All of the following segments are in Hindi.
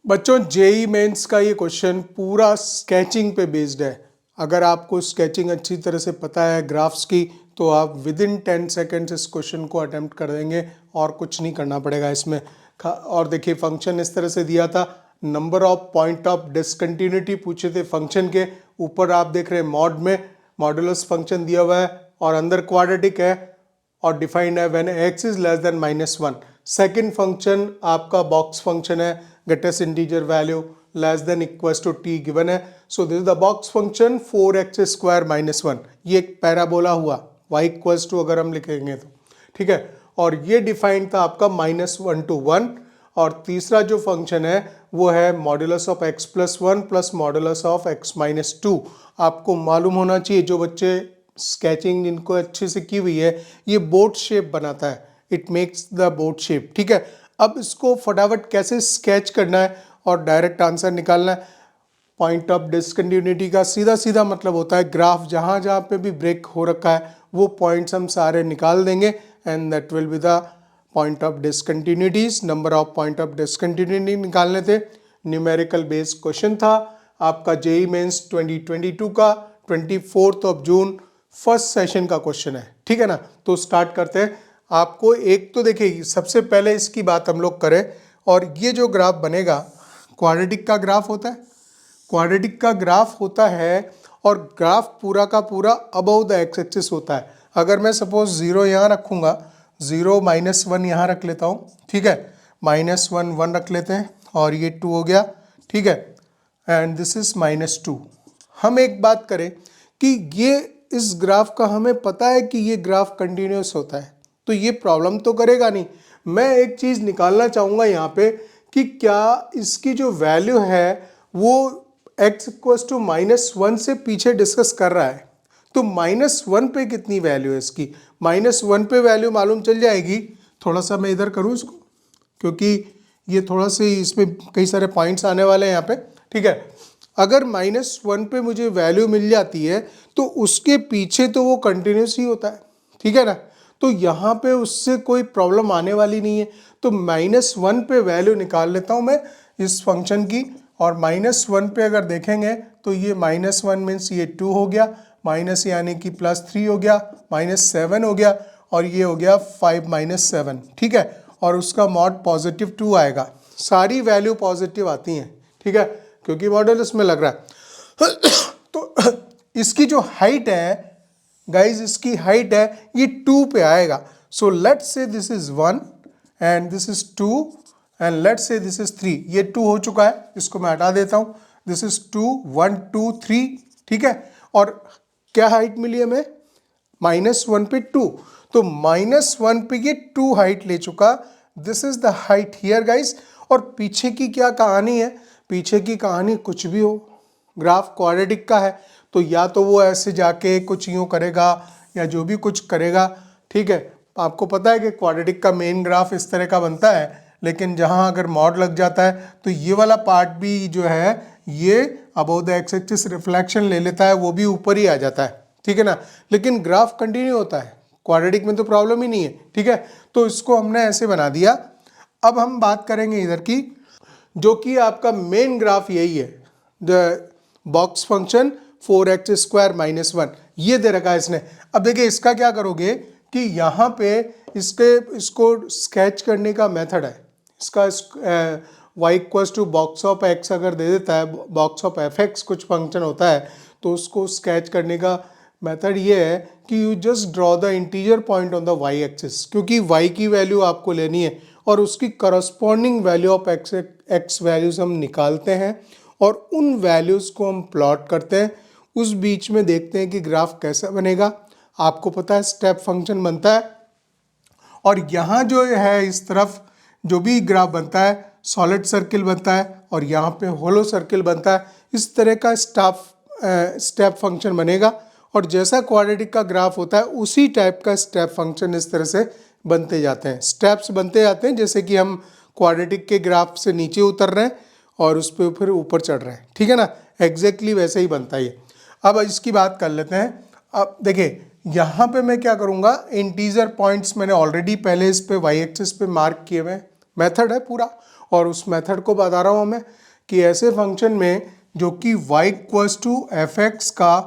बच्चों जेई मेंस का ये क्वेश्चन पूरा स्केचिंग पे बेस्ड है। अगर आपको स्केचिंग अच्छी तरह से पता है ग्राफ्स की तो आप विद इन 10 सेकेंड्स इस क्वेश्चन को अटेम्प्ट कर देंगे और कुछ नहीं करना पड़ेगा इसमें। और देखिए फंक्शन इस तरह से दिया था, number of point of discontinuity पूछे थे फंक्शन के ऊपर। आप देख रहे हैं मॉड में मॉडुलस फंक्शन दिया हुआ है और अंदर क्वाड्रेटिक है और डिफाइंड है when x is less than -1। Second function आपका बॉक्स फंक्शन है, greatest integer value less than equals to t given है। So this is the box function 4x square -1। ये एक पैराबोला हुआ y इक्वल्स टू अगर हम लिखेंगे तो ठीक है। और ये डिफाइंड था आपका -1 to 1। और तीसरा जो फंक्शन है वो है modulus of x+1 plus modulus of x-2। आपको मालूम होना चाहिए जो बच्चे स्केचिंग जिनको अच्छे से की हुई है, ये बोट शेप बनाता है, it makes the boat shape. ठीक है, अब इसको फटाफट कैसे स्केच करना है और डायरेक्ट आंसर निकालना है। पॉइंट ऑफ डिसकंटिन्यूटी का सीधा सीधा मतलब होता है ग्राफ जहाँ जहाँ पे भी ब्रेक हो रखा है वो पॉइंट्स हम सारे निकाल देंगे and that will be the point of discontinuities. Number of point of discontinuity निकालने थे। न्यूमेरिकल बेस्ड क्वेश्चन था आपका जेई मेंस 2022 का 24 जून फर्स्ट सेशन का क्वेश्चन है। ठीक है ना, तो स्टार्ट करते हैं। आपको एक तो देखिए सबसे पहले इसकी बात हम लोग करें और ये जो ग्राफ बनेगा क्वाड्रेटिक का ग्राफ होता है, क्वाड्रेटिक का ग्राफ होता है और ग्राफ पूरा का पूरा अबव द एक्स एक्सिस होता है। अगर मैं सपोज 0 यहाँ रखूँगा, 0 -1 यहाँ रख लेता हूँ, ठीक है, -1 1 रख लेते हैं और ये 2 हो गया, ठीक है, एंड दिस इज -2। हम एक बात करें कि ये इस ग्राफ का हमें पता है कि ये ग्राफ कंटिन्यूस होता है तो ये प्रॉब्लम तो करेगा नहीं। मैं एक चीज़ निकालना चाहूँगा यहाँ पे कि क्या इसकी जो वैल्यू है वो x = -1 से पीछे डिस्कस कर रहा है, तो -1 पे कितनी वैल्यू है इसकी। -1 पे वैल्यू मालूम चल जाएगी। थोड़ा सा मैं इधर करूँ इसको क्योंकि ये थोड़ा से इसमें कई सारे पॉइंट्स आने वाले हैं यहाँ पे। ठीक है, अगर -1 पे मुझे वैल्यू मिल जाती है तो उसके पीछे तो वो कंटिन्यूस ही होता है। ठीक है ना, तो यहाँ पे उससे कोई प्रॉब्लम आने वाली नहीं है। तो -1 पे वैल्यू निकाल लेता हूँ मैं इस फंक्शन की और -1 पे अगर देखेंगे तो ये -1 मीन्स ये 2 हो गया, माइनस यानी कि +3 हो गया, -7 हो गया और ये हो गया 5 - 7। ठीक है, और उसका मॉड +2 आएगा। सारी वैल्यू पॉजिटिव आती हैं, ठीक है, क्योंकि मॉडल इसमें लग रहा है। तो इसकी जो हाइट है गाइज, इसकी हाइट है ये 2 पे आएगा। So let's say this is 1 and this is 2 and let's say this is 3। ये 2 हो चुका है, इसको मैं हटा देता हूँ। This is 2 1 2 3। ठीक है, और क्या हाइट मिली हमें -1 पे 2, तो -1 पे ये 2 हाइट ले चुका। This is the height here guys. और पीछे की क्या कहानी है, पीछे की कहानी कुछ भी हो, ग्राफ क्वाड्रेटिक का है तो या तो वो ऐसे जाके कुछ यूँ करेगा या जो भी कुछ करेगा। ठीक है, आपको पता है कि क्वाड्रेटिक का मेन ग्राफ इस तरह का बनता है, लेकिन जहाँ अगर मॉड लग जाता है तो ये वाला पार्ट भी जो है ये above the x axis reflection ले लेता है, वो भी ऊपर ही आ जाता है। ठीक है ना, लेकिन ग्राफ कंटिन्यू होता है, क्वाड्रेटिक में तो प्रॉब्लम ही नहीं है। ठीक है, तो इसको हमने ऐसे बना दिया। अब हम बात करेंगे इधर की, जो कि आपका मेन ग्राफ यही है, the box function 4x square -1 ये दे रखा है इसने। अब देखिए इसका क्या करोगे कि यहाँ पे इसको स्केच करने का मेथड है, इसका y = बॉक्स ऑफ x अगर दे देता है, बॉक्स ऑफ fx कुछ फंक्शन होता है, तो उसको स्केच करने का मेथड ये है कि you just draw the integer point on the y axis, क्योंकि y की वैल्यू आपको लेनी है और उसकी corresponding value of x values हम निकालते हैं और उन वैल्यूज़ को हम प्लॉट करते हैं। उस बीच में देखते हैं कि ग्राफ कैसा बनेगा। आपको पता है स्टेप फंक्शन बनता है और यहाँ जो है इस तरफ जो भी ग्राफ बनता है सॉलिड सर्किल बनता है और यहाँ पे होलो सर्किल बनता है। इस तरह का स्टेप फंक्शन बनेगा और जैसा क्वाड्रेटिक का ग्राफ होता है उसी टाइप का स्टेप फंक्शन इस तरह से बनते जाते हैं, स्टेप्स बनते जाते हैं, जैसे कि हम क्वाड्रेटिक के ग्राफ से नीचे उतर रहे हैं और उस पर फिर ऊपर चढ़ रहे हैं। ठीक है ना, एग्जैक्टली वैसे ही बनता है ये। अब इसकी बात कर लेते हैं। अब देखिए यहाँ पे मैं क्या करूँगा, इंटीजर पॉइंट्स मैंने ऑलरेडी पहले इस पे y एक्सिस पे मार्क किए हुए, मेथड है पूरा, और उस मेथड को बता रहा हूँ मैं कि ऐसे फंक्शन में जो कि y equals to f x का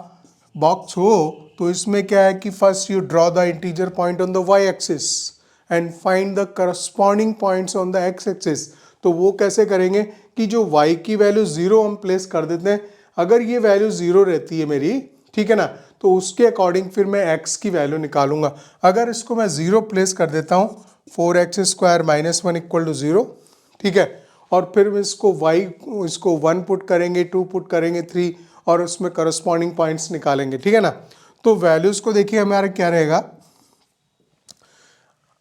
बॉक्स हो, तो इसमें क्या है कि first you draw the integer point on the y axis and find the corresponding points on the x axis. तो वो कैसे करेंगे कि जो y की वैल्यू 0 हम प्लेस कर देते हैं, अगर ये वैल्यू 0 रहती है मेरी, ठीक है ना, तो उसके अकॉर्डिंग फिर मैं x की वैल्यू निकालूंगा। अगर इसको मैं 0 प्लेस कर देता हूँ, 4x² - 1 इक्वल टू 0, ठीक है, और फिर इसको 1 पुट करेंगे, 2 पुट करेंगे, 3, और उसमें करस्पॉन्डिंग पॉइंट्स निकालेंगे, ठीक है ना। तो वैल्यूज को देखिए हमारा क्या रहेगा,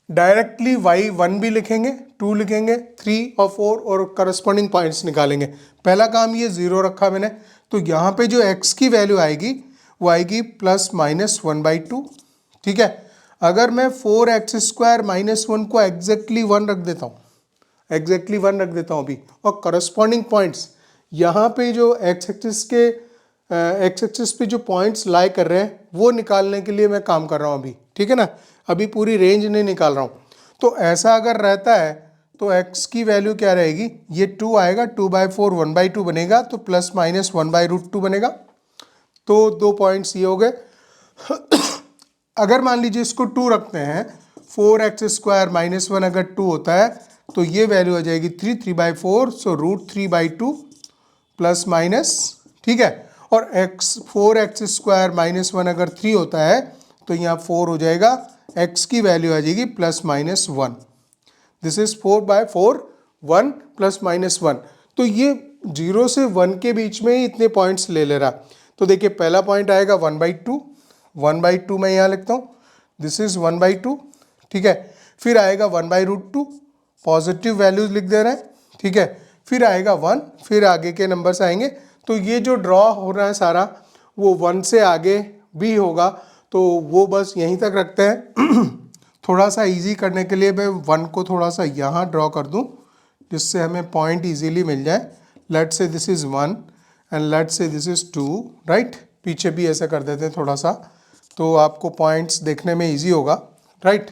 डायरेक्टली y 1 भी लिखेंगे, 2 लिखेंगे, 3 और 4 और करस्पॉन्डिंग पॉइंट्स निकालेंगे। पहला काम ये 0 रखा मैंने, तो यहाँ पे जो x की वैल्यू आएगी वो आएगी +-1/2, ठीक है। अगर मैं 4x² - 1 को एग्जैक्टली 1 रख देता हूँ, अभी, और करस्पॉन्डिंग पॉइंट्स यहाँ पे जो x एक्सिस पे जो पॉइंट्स लाई कर रहे हैं वो निकालने के लिए मैं काम कर रहा हूँ अभी, ठीक है ना, अभी पूरी रेंज नहीं निकाल रहा हूँ। तो ऐसा अगर रहता है तो x की वैल्यू क्या रहेगी, ये 2 आएगा, 2/4 1/2 बनेगा, तो +-1/√2 बनेगा। तो 2 पॉइंट्स ये हो गए। अगर मान लीजिए इसको 2 रखते हैं, 4x² - 1 अगर 2 होता है तो ये वैल्यू आ जाएगी 3/4, सो √3/2 +-, ठीक है, और 4x² - 1 अगर 3 होता है तो यहाँ 4 हो जाएगा, x की वैल्यू आ जाएगी +-1। This is 4/4 1 +-1। तो ये 0 से 1 के बीच में ही इतने पॉइंट्स ले रहा। तो देखिए पहला पॉइंट आएगा 1/2 मैं यहाँ लिखता हूँ, दिस इज 1/2, ठीक है। फिर आएगा 1/√2, पॉजिटिव वैल्यूज लिख दे रहे हैं, ठीक है। फिर आएगा 1, फिर आगे के नंबर्स आएंगे। तो ये जो ड्रॉ हो रहा है सारा वो 1 से आगे भी होगा, तो वो बस यहीं तक रखते हैं। थोड़ा सा इजी करने के लिए मैं 1 को थोड़ा सा यहाँ ड्रॉ कर दूँ जिससे हमें पॉइंट इजीली मिल जाए। Let's say this is 1 and let's say this is 2, right. पीछे भी ऐसा कर देते हैं थोड़ा सा, तो आपको पॉइंट्स देखने में इजी होगा, राइट।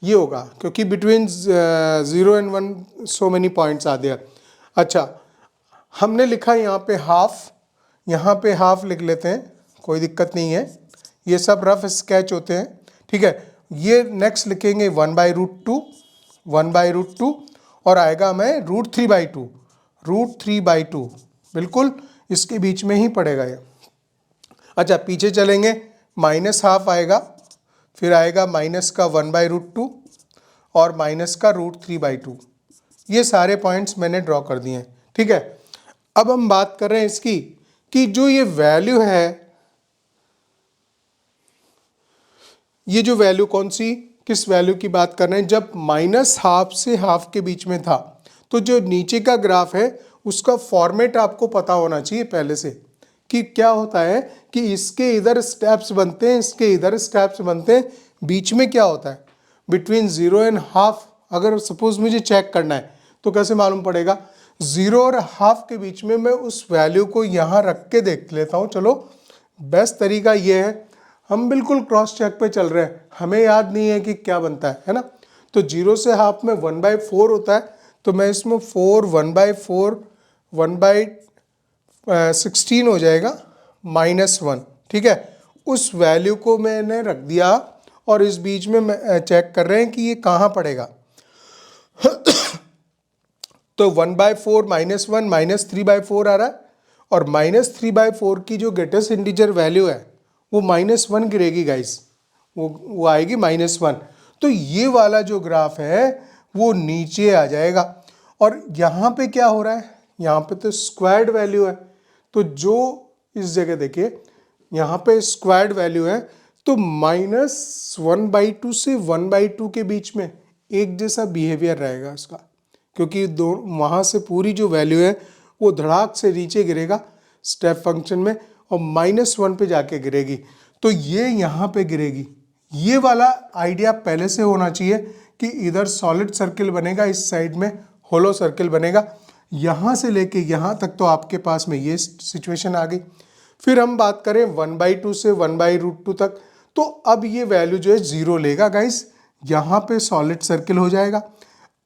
ये होगा क्योंकि between 0 and 1 so many points are there. अच्छा, हमने लिखा यहाँ पे हाफ, यहाँ पे हाफ लिख लेते हैं, कोई दिक्कत नहीं है, ये सब रफ स्केच होते हैं, ठीक है। ये नेक्स्ट लिखेंगे 1/√2 और आएगा हमें √3/2, बिल्कुल इसके बीच में ही पड़ेगा ये। अच्छा, पीछे चलेंगे, -½ आएगा, फिर आएगा माइनस का 1/√2 और माइनस का √3/2। ये सारे पॉइंट्स मैंने ड्रॉ कर दिए हैं, ठीक है। अब हम बात कर रहे हैं इसकी कि जो ये वैल्यू है, ये जो वैल्यू कौन सी, किस वैल्यू की बात कर रहे हैं, जब -½ से ½ के बीच में था। तो जो नीचे का ग्राफ है उसका फॉर्मेट आपको पता होना चाहिए पहले से, कि क्या होता है कि इसके इधर स्टेप्स बनते हैं, इसके इधर स्टेप्स बनते हैं, बीच में क्या होता है बिटवीन 0 एंड ½ अगर सपोज मुझे चेक करना है तो कैसे मालूम पड़ेगा, 0 और ½ के बीच में मैं उस वैल्यू को यहाँ रख के देख लेता हूँ। चलो, बेस्ट तरीका ये है, हम बिल्कुल क्रॉस चेक पे चल रहे हैं, हमें याद नहीं है कि क्या बनता है ना। तो 0 से ½ में 1/4 होता है, तो मैं इसमें 4 1/4 1/16 हो जाएगा -1, ठीक है। उस वैल्यू को मैंने रख दिया और इस बीच में मैं चेक कर रहे हैं कि ये कहाँ पड़ेगा। तो 1/4 -1 -3/4 आ रहा है, और -3/4 की जो ग्रेटेस्ट इंटीजर वैल्यू है वो -1 गिरेगी गाइस, वो आएगी -1। तो ये वाला जो ग्राफ है वो नीचे आ जाएगा। और यहाँ पे क्या हो रहा है, यहाँ पे तो स्क्वायर्ड वैल्यू है, तो जो इस जगह देखिए यहाँ पे स्क्वायर्ड वैल्यू है, तो -1/2 से 1/2 के बीच में एक जैसा बिहेवियर रहेगा इसका, क्योंकि वहाँ से पूरी जो वैल्यू है वो धड़ाक से नीचे गिरेगा स्टेप फंक्शन में और -1 पे जाके गिरेगी, तो ये यहाँ पे गिरेगी। ये वाला आइडिया पहले से होना चाहिए कि इधर सॉलिड सर्किल बनेगा, इस साइड में होलो सर्किल बनेगा, यहाँ से लेके यहाँ तक तो आपके पास में ये सिचुएशन आ गई। फिर हम बात करें 1/2 से 1/√2 तक, तो अब ये वैल्यू जो है 0 लेगा गाइस, यहाँ पे सॉलिड सर्किल हो जाएगा।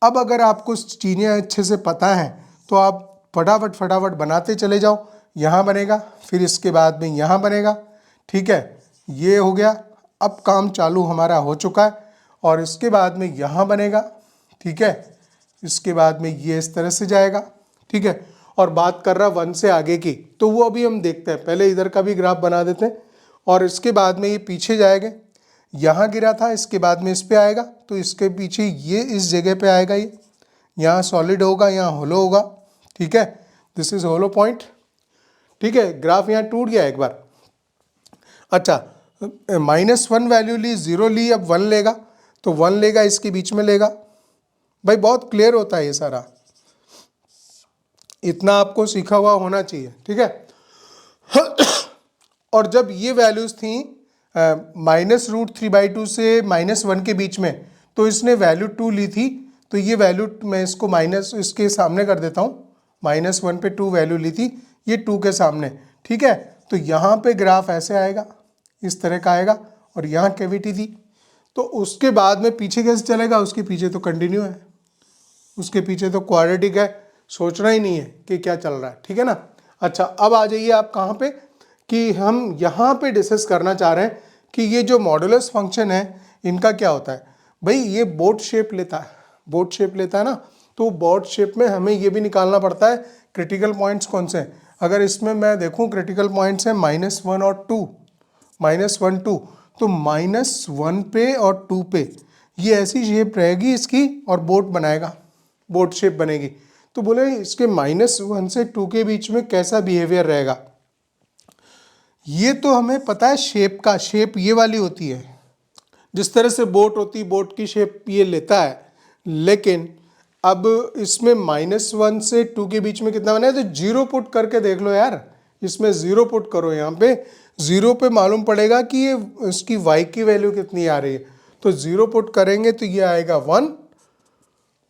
अब अगर आपको चीज़ें अच्छे से पता हैं तो आप फटाफट बनाते चले जाओ। यहाँ बनेगा, फिर इसके बाद में यहाँ बनेगा, ठीक है, ये हो गया। अब काम चालू हमारा हो चुका है और इसके बाद में यहाँ बनेगा, ठीक है, इसके बाद में ये इस तरह से जाएगा, ठीक है। और बात कर रहा 1 से आगे की, तो वो अभी हम देखते हैं। पहले इधर का भी ग्राफ बना देते हैं और इसके बाद में ये पीछे जाएगा, यहाँ गिरा था, इसके बाद में इस पे आएगा, तो इसके पीछे ये इस जगह पे आएगा, ये यहाँ सॉलिड होगा, यहाँ होलो होगा, ठीक है, दिस इज होलो पॉइंट, ठीक है। ग्राफ यहाँ टूट गया एक बार। अच्छा, -1 वैल्यू ली, 0 ली, अब 1 लेगा, तो 1 लेगा, इसके बीच में लेगा। भाई बहुत क्लियर होता है ये सारा, इतना आपको सीखा हुआ होना चाहिए, ठीक है। और जब ये वैल्यूज थी -√3/2 से -1 के बीच में, तो इसने वैल्यू 2 ली थी, तो ये वैल्यू मैं इसको माइनस इसके सामने कर देता हूँ, -1 पे 2 वैल्यू ली थी, ये 2 के सामने, ठीक है। तो यहाँ पे ग्राफ ऐसे आएगा, इस तरह का आएगा, और यहाँ कैविटी थी, तो उसके बाद में पीछे कैसे चलेगा, उसके पीछे तो कंटिन्यू है, उसके पीछे तो क्वाड्रेटिक है, सोचना ही नहीं है कि क्या चल रहा है, ठीक है ना। अच्छा, अब आ जाइए आप कहाँ पे, कि हम यहाँ पे डिस्कस करना चाह रहे हैं कि ये जो मॉडुलस फंक्शन है इनका क्या होता है। भाई ये बोट शेप लेता है, बोट शेप लेता है ना, तो बोट शेप में हमें ये भी निकालना पड़ता है क्रिटिकल पॉइंट्स कौन से हैं। अगर इसमें मैं देखूँ क्रिटिकल पॉइंट्स हैं -1 और 2, -1 2, तो -1 पे और 2 पे ये ऐसी शेप रहेगी इसकी, और बोट बनाएगा, बोट शेप बनेगी। तो बोले इसके -1 से 2 के बीच में कैसा बिहेवियर रहेगा, ये तो हमें पता है शेप का, शेप ये वाली होती है, जिस तरह से बोट होती है, बोट की शेप ये लेता है। लेकिन अब इसमें -1 से 2 के बीच में कितना बना है, तो 0 पुट करके देख लो यार, इसमें 0 पुट करो, यहाँ पे 0 पे मालूम पड़ेगा कि ये इसकी y की वैल्यू कितनी आ रही है। तो 0 पुट करेंगे तो ये आएगा 1,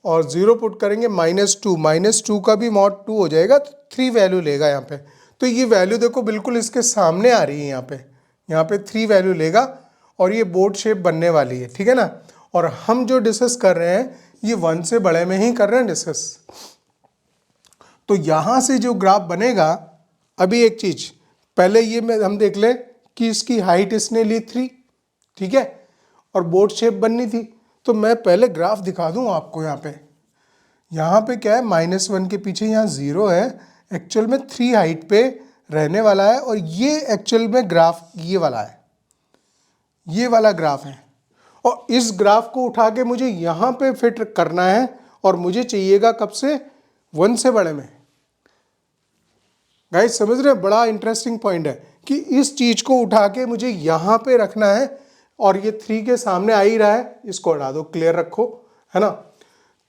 और 0 पुट करेंगे -2 का भी mod 2 हो जाएगा, तो 3 वैल्यू लेगा यहाँ पे। तो ये वैल्यू देखो बिल्कुल इसके सामने आ रही है, यहाँ पे 3 वैल्यू लेगा, और ये बोट शेप बनने वाली है, ठीक है ना। और हम जो डिस्कस कर रहे हैं ये 1 से बड़े में ही कर रहे हैं डिस्कस। तो यहाँ से जो ग्राफ बनेगा, अभी एक चीज पहले ये में हम देख ले कि इसकी हाइट इसने ली 3, ठीक है, और बोट शेप बननी थी। तो मैं पहले ग्राफ दिखा दूं आपको। यहाँ पे क्या है, -1 के पीछे यहाँ 0 है, एक्चुअल में 3 हाइट पे रहने वाला है, और ये एक्चुअल में ग्राफ ये वाला है, ये वाला ग्राफ है। और इस ग्राफ को उठा के मुझे यहाँ पे फिट करना है, और मुझे चाहिएगा कब से, 1 से बड़े में। गाइस समझ रहे हैं, बड़ा इंटरेस्टिंग पॉइंट है कि इस चीज को उठा के मुझे यहाँ पे रखना है, और ये 3 के सामने आ ही रहा है, इसको हटा दो, क्लियर रखो, है ना।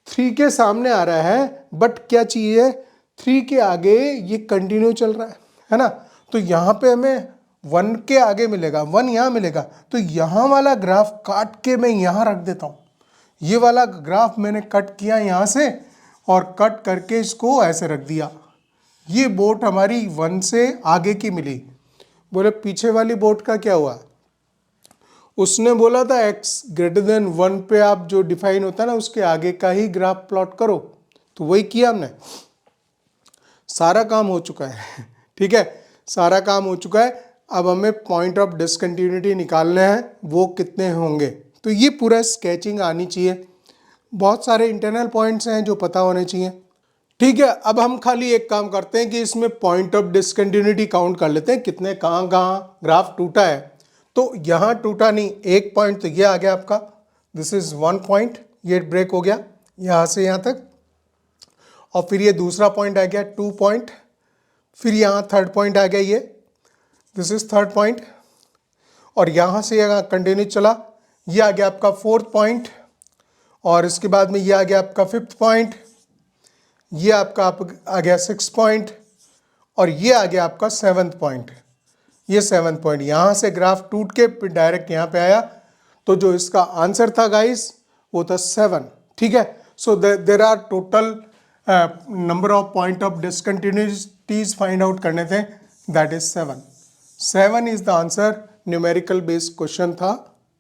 3 के सामने आ रहा है, बट क्या चीज है, 3 के आगे ये कंटिन्यू चल रहा है ना। तो यहाँ पे हमें 1 के आगे मिलेगा, 1 यहाँ मिलेगा, तो यहाँ वाला ग्राफ काट के मैं यहाँ रख देता हूँ। ये वाला ग्राफ मैंने कट किया यहाँ से, और कट करके इसको ऐसे रख दिया। ये बोट हमारी 1 से आगे की मिली। बोले पीछे वाली बोट का क्या हुआ, उसने बोला था x > 1 पे आप जो डिफाइन होता है ना, उसके आगे का ही ग्राफ प्लॉट करो, तो वही किया हमने। सारा काम हो चुका है, ठीक है, सारा काम हो चुका है। अब हमें पॉइंट ऑफ डिसकंटिन्यूटी निकालने हैं, वो कितने होंगे। तो ये पूरा स्केचिंग आनी चाहिए, बहुत सारे इंटरनल पॉइंट्स हैं जो पता होने चाहिए, ठीक है। अब हम खाली एक काम करते हैं कि इसमें पॉइंट ऑफ डिसकंटिन्यूटी काउंट कर लेते हैं, कितने कहाँ कहाँ ग्राफ टूटा है। तो यहाँ टूटा नहीं, एक पॉइंट तो ये आ गया आपका, दिस इज 1 पॉइंट, ये ब्रेक हो गया यहाँ से यहाँ तक, और फिर ये दूसरा पॉइंट आ गया 2 पॉइंट, फिर यहाँ 3rd पॉइंट आ गया, ये दिस इज 3rd पॉइंट, और यहाँ से यहाँ कंटिन्यू चला, ये आ गया आपका 4th पॉइंट, और इसके बाद में ये आ गया आपका 5th पॉइंट, ये आपका आ गया 6th पॉइंट, और ये आ गया आपका 7th पॉइंट। ये 7th पॉइंट, यहाँ से ग्राफ टूट के डायरेक्ट यहाँ पे आया। तो जो इसका आंसर था गाइस वो था 7, ठीक है। So there are total number of point of discontinuities find out करने थे, that is 7 is the answer. Numerical based question था,